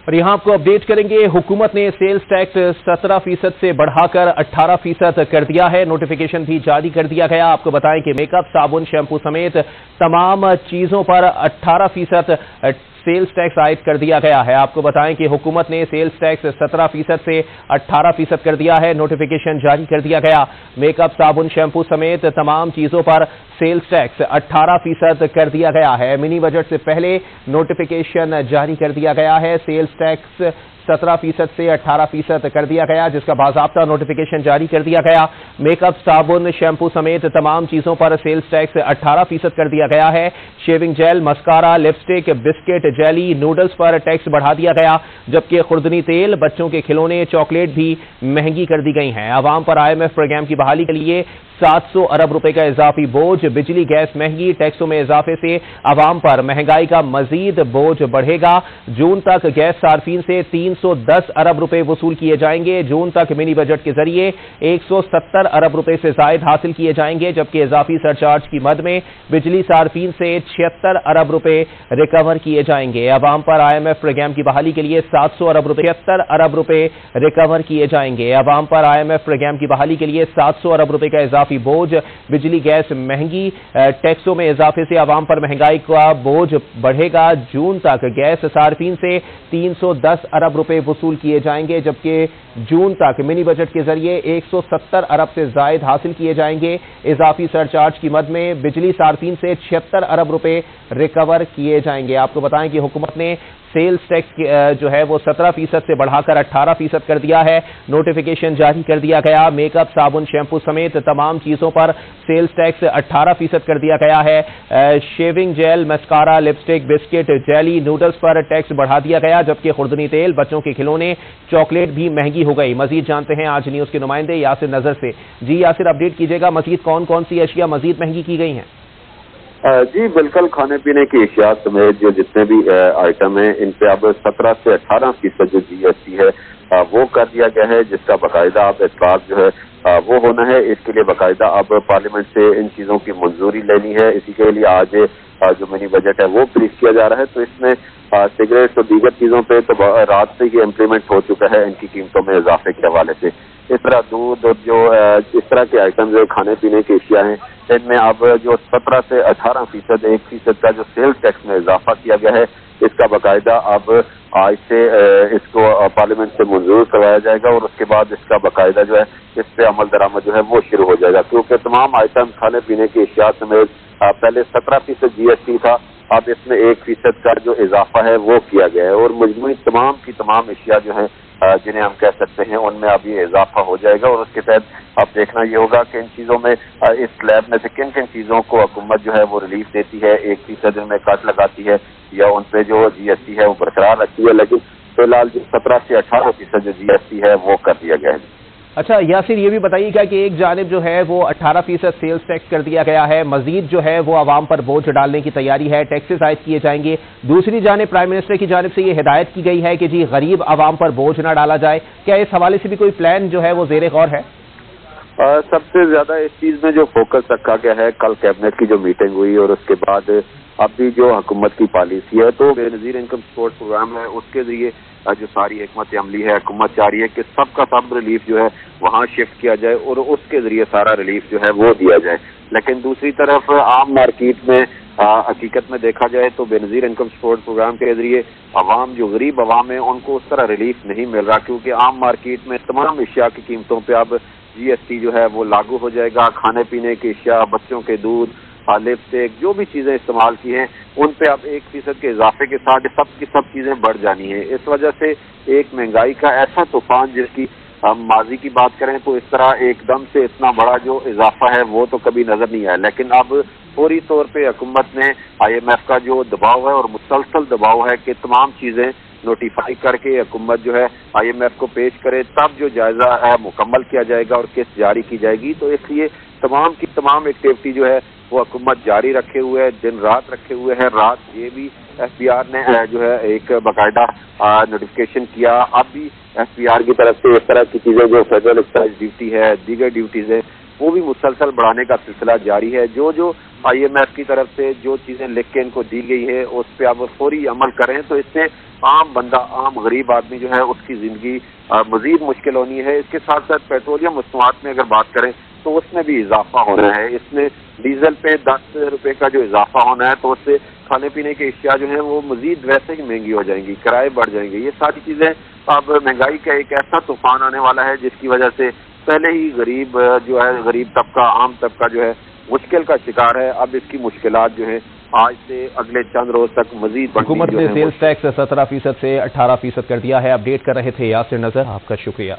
اور यहाँ आपको अपडेट करेंगे, हुकूमत ने सेल्स टैक्स 17% से बढ़ाकर 18% कर दिया है। नोटिफिकेशन भी जारी कर दिया गया। आपको बताएं कि मेकअप, साबुन, शैम्पू समेत तमाम चीज़ों पर 18% सेल्स टैक्स आयद कर दिया गया है। आपको बताएं कि हुकूमत ने सेल्स टैक्स 17% से 18% कर दिया है। नोटिफिकेशन जारी कर दिया गया। मेकअप, साबुन, शैम्पू समेत तमाम चीज़ों पर सेल्स टैक्स 18% कर दिया गया है। मिनी बजट से पहले नोटिफिकेशन जारी कर दिया गया है। सेल्स टैक्स 17% से 18% कर दिया गया, जिसका बाज़ाब्ता नोटिफिकेशन जारी कर दिया गया। मेकअप, साबुन, शैम्पू समेत तमाम चीज़ों पर सेल्स टैक्स 18% कर दिया गया है। Shaving jail, mascara, lipstick, biscuit, jelly, noodles पर टैक्स बढ़ा दिया गया, जबकि खुर्दनी तेल, बच्चों के खिलौने, चॉकलेट भी महंगी कर दी गई हैं। आवाम पर IMF प्रोग्राम की बहाली के लिए 700 अरब रुपए का इजाफी बोझ। बिजली गैस महंगी, टैक्सों में इजाफे से आवाम पर महंगाई का मजीद बोझ बढ़ेगा। जून तक गैस सार्फिन से 310 अरब रुपए वसूल किए जाएंगे। जून तक मिनी बजट के जरिए 170 अरब रुपए से जायद हासिल किए जाएंगे, जबकि इजाफी सरचार्ज की मद में बिजली सार्फिन से 76 अरब रुपए रिकवर किए जाएंगे। आवाम पर IMF प्रोग्राम की बहाली के लिए 700 अरब रुपए 76 अरब रुपए रिकवर किए जाएंगे। आवाम पर IMF प्रोग्राम की बहाली के लिए 700 अरब रुपए का इजाफी बोझ। बिजली गैस महंगी, टैक्सों में इजाफे से आवाम पर महंगाई का बोझ बढ़ेगा। जून तक गैस सार्फिन से 310 अरब रुपए वसूल किए जाएंगे, जबकि जून तक मिनी बजट के जरिए 170 अरब से जायद हासिल किए जाएंगे। इजाफी सरचार्ज की मद में बिजली सार्फिन से 76 अरब रुपए रिकवर किए जाएंगे। आपको बताएं कि हुकूमत ने सेल्स टैक्स जो है वो 17% से बढ़ाकर 18% कर दिया है। नोटिफिकेशन जारी कर दिया गया। मेकअप, साबुन, शैम्पू समेत तमाम चीज़ों पर सेल्स टैक्स 18% कर दिया गया है। Shaving jail, mascara, lipstick, biscuit, jelly, noodles पर टैक्स बढ़ा दिया गया, जबकि खुर्दनी तेल, बच्चों के खिलौने, चॉकलेट भी महंगी हो गई। मजीद जानते हैं आज न्यूज़ के नुमाइंदे यासिर नजर से। जी यासिर, अपडेट कीजिएगा, मजीद कौन कौन सी अशिया मजीद महंगी की गई हैं? जी बिल्कुल, खाने पीने की अशिया समेत जो जितने भी आइटम हैं, इन पे अब 17 से 18% जो GST है वो कर दिया गया है, जिसका बाकायदा अब इतलाक जो है वो होना है। इसके लिए बाकायदा अब पार्लियामेंट से इन चीज़ों की मंजूरी लेनी है। इसी के लिए आज जो मिनी बजट है वो पेश किया जा रहा है। तो इसमें सिगरेट्स और दीगर चीज़ों पे तो रात से ही इम्प्लीमेंट हो चुका है इनकी कीमतों में इजाफे के हवाले से। इस तरह दूध और जो इस तरह के आइटम जो खाने पीने की अशिया हैं, इनमें अब जो 17 से 18% 1% का जो सेल्स टैक्स में इजाफा किया गया है, इसका बाकायदा अब आज से इसको पार्लियामेंट से मंजूर करवाया जाएगा और उसके बाद इसका बाकायदा जो है इस पे अमल दरामद जो है वो शुरू हो जाएगा। क्योंकि तमाम आइटम खाने पीने की अशिया समेत पहले 17% GST था, अब इसमें 1% का जो इजाफा है वो किया गया है और मजमूई तमाम की तमाम अशिया जो है जिन्हें हम कह सकते हैं उनमें अब ये इजाफा हो जाएगा। और उसके तहत अब देखना ये होगा कि इन चीज़ों में इस स्लैब में से किन किन चीज़ों को हुकूमत जो है वो रिलीफ देती है, 1% में कट लगाती है या उन पे जो GST है वो बरकरार रखती है। लेकिन फिलहाल जो 17 से 18% जो GST है वो कर दिया गया है। अच्छा यासिर, ये भी बताइएगा कि एक जानिब जो है वो 18% सेल्स टैक्स कर दिया गया है, मजीद जो है वो आवाम पर बोझ डालने की तैयारी है, टैक्सेस आयद किए जाएंगे। दूसरी जानिब प्राइम मिनिस्टर की जानिब से ये हिदायत की गई है कि जी गरीब आवाम पर बोझ ना डाला जाए। क्या इस हवाले से भी कोई प्लान जो है वो ज़ेरे गौर है? सबसे ज्यादा इस चीज में जो फोकस रखा गया है, कल कैबिनेट की जो मीटिंग हुई और उसके बाद अभी जो हुकूमत की पॉलिसी है, तो बेनज़ीर इनकम सपोर्ट प्रोग्राम है, उसके जरिए जो सारी हिकमत अमली है हुकूमत चाह रही है कि सबका सब रिलीफ जो है वहाँ शिफ्ट किया जाए और उसके जरिए सारा रिलीफ जो है वो दिया जाए। लेकिन दूसरी तरफ आम मार्केट में हकीकत में देखा जाए तो बेनज़ीर इनकम सपोर्ट प्रोग्राम के जरिए अवाम जो गरीब अवाम है उनको उस तरह रिलीफ नहीं मिल रहा, क्योंकि आम मार्केट में तमाम अशिया की कीमतों पर अब GST जो है वो लागू हो जाएगा। खाने पीने की अशिया, बच्चों के दूध, लिपस्टिक, जो भी चीज़ें इस्तेमाल की हैं उन पे अब 1% के इजाफे के साथ सब की सब चीज़ें बढ़ जानी है। इस वजह से एक महंगाई का ऐसा तूफान, जिसकी हम माजी की बात करें तो इस तरह एकदम से इतना बड़ा जो इजाफा है वो तो कभी नजर नहीं आया। लेकिन अब फौरी तौर पे हुकूमत ने IMF का जो दबाव है और मुसलसल दबाव है कि तमाम चीज़ें नोटिफाई करके हुकूमत जो है IMF को पेश करे, तब जो जायजा है मुकम्मल किया जाएगा और किस्त जारी की जाएगी। तो इसलिए तमाम की तमाम एक्टिविटी जो है वो हुकूमत जारी रखे हुए है, दिन रात रखे हुए है। रात ये भी FBR ने जो है एक बाकायदा नोटिफिकेशन किया। अब भी FBR की तरफ से इस तरह की चीज़ें जो फेडरल एक्साइज ड्यूटी है, दीगर ड्यूटीज़ है, वो भी मुसलसल बढ़ाने का सिलसिला जारी है। जो जो IMF کی طرف سے جو چیزیں لکھ کے ان کو دی گئی ہے اس پہ اب فوری عمل کریں تو اس سے عام بندہ، عام غریب آدمی جو ہے اس کی زندگی مزید مشکل ہونی ہے۔ اس کے ساتھ ساتھ پیٹرولیم مصنوعات میں اگر بات کریں تو اس میں بھی اضافہ ہونا ہے۔ اس میں ڈیزل پہ 10 روپے کا جو اضافہ ہونا ہے تو اس سے کھانے پینے کی اشیاء جو ہیں وہ مزید ویسے ہی مہنگی ہو جائیں گی، کرائے بڑھ جائیں گے۔ یہ ساری چیزیں اب مہنگائی کا ایک ایسا طوفان آنے والا ہے جس کی وجہ سے پہلے ہی غریب جو ہے، غریب طبقہ، عام طبقہ جو ہے مشکل کا شکار ہے۔ اب اس کی مشکلات جو ہیں آج سے اگلے چند روز تک مزید بڑھتی حکومت نے سیلز ٹیکس 17% سے 18% کر دیا ہے۔ اپڈیٹ کر رہے تھے یاسر نذر، آپ کا شکریہ۔